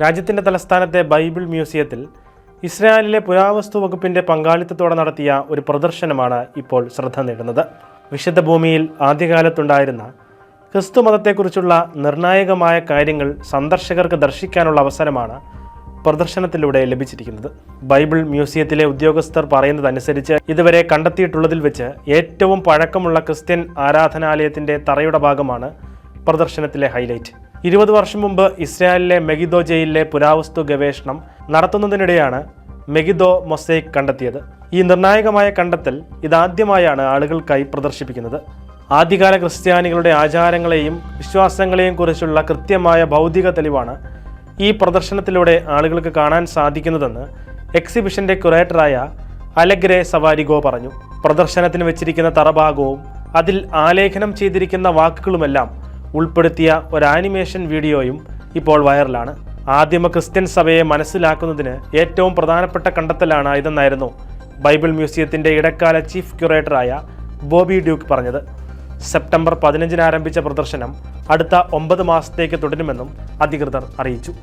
രാജ്യത്തിൻ്റെ തലസ്ഥാനത്തെ ബൈബിൾ മ്യൂസിയത്തിൽ ഇസ്രായേലിലെ പുരാവസ്തു വകുപ്പിൻ്റെ പങ്കാളിത്തത്തോടെ നടത്തിയ ഒരു പ്രദർശനമാണ് ഇപ്പോൾ ശ്രദ്ധ നേടുന്നത്. വിശുദ്ധ ഭൂമിയിൽ ആദ്യകാലത്തുണ്ടായിരുന്ന ക്രിസ്തു മതത്തെക്കുറിച്ചുള്ള നിർണായകമായ കാര്യങ്ങൾ സന്ദർശകർക്ക് ദർശിക്കാനുള്ള അവസരമാണ് പ്രദർശനത്തിലൂടെ ലഭിച്ചിരിക്കുന്നത്. ബൈബിൾ മ്യൂസിയത്തിലെ ഉദ്യോഗസ്ഥർ പറയുന്നതനുസരിച്ച് ഇതുവരെ കണ്ടെത്തിയിട്ടുള്ളതിൽ വെച്ച് ഏറ്റവും പഴക്കമുള്ള ക്രിസ്ത്യൻ ആരാധനാലയത്തിൻ്റെ തറയുടെ ഭാഗമാണ് പ്രദർശനത്തിലെ ഹൈലൈറ്റ്. 20 വർഷം മുമ്പ് ഇസ്രായേലിലെ മെഗിദോ ജയിലിലെ പുരാവസ്തു ഗവേഷണം നടത്തുന്നതിനിടെയാണ് മെഗിദോ മൊസൈക്ക് കണ്ടെത്തിയത്. ഈ നിർണായകമായ കണ്ടെത്തൽ ഇതാദ്യമായാണ് ആളുകൾക്കായി പ്രദർശിപ്പിക്കുന്നത്. ആദ്യകാല ക്രിസ്ത്യാനികളുടെ ആചാരങ്ങളെയും വിശ്വാസങ്ങളെയും കുറിച്ചുള്ള കൃത്യമായ ഭൗതിക തെളിവാണ് ഈ പ്രദർശനത്തിലൂടെ ആളുകൾക്ക് കാണാൻ സാധിക്കുന്നതെന്ന് എക്സിബിഷന്റെ ക്യൂറേറ്ററായ അലഗ്രേ സവാരിഗോ പറഞ്ഞു. പ്രദർശനത്തിന് വെച്ചിരിക്കുന്ന തറഭാഗവും അതിൽ ആലേഖനം ചെയ്തിരിക്കുന്ന വാക്കുകളുമെല്ലാം ഉൾപ്പെടുത്തിയ ഒരു ആനിമേഷൻ വീഡിയോയും ഇപ്പോൾ വൈറലാണ്. ആദിമ ക്രിസ്ത്യൻ സഭയെ മനസ്സിലാക്കുന്നതിന് ഏറ്റവും പ്രധാനപ്പെട്ട കണ്ടെത്തലാണ് ഇതെന്നായിരുന്നു ബൈബിൾ മ്യൂസിയത്തിൻ്റെ ഇടക്കാല ചീഫ് ക്യൂറേറ്ററായ ബോബി ഡ്യൂക്ക് പറഞ്ഞത്. സെപ്റ്റംബർ 15-ന് ആരംഭിച്ച പ്രദർശനം അടുത്ത 9 മാസത്തേക്ക് തുടരുമെന്നും അധികൃതർ അറിയിച്ചു.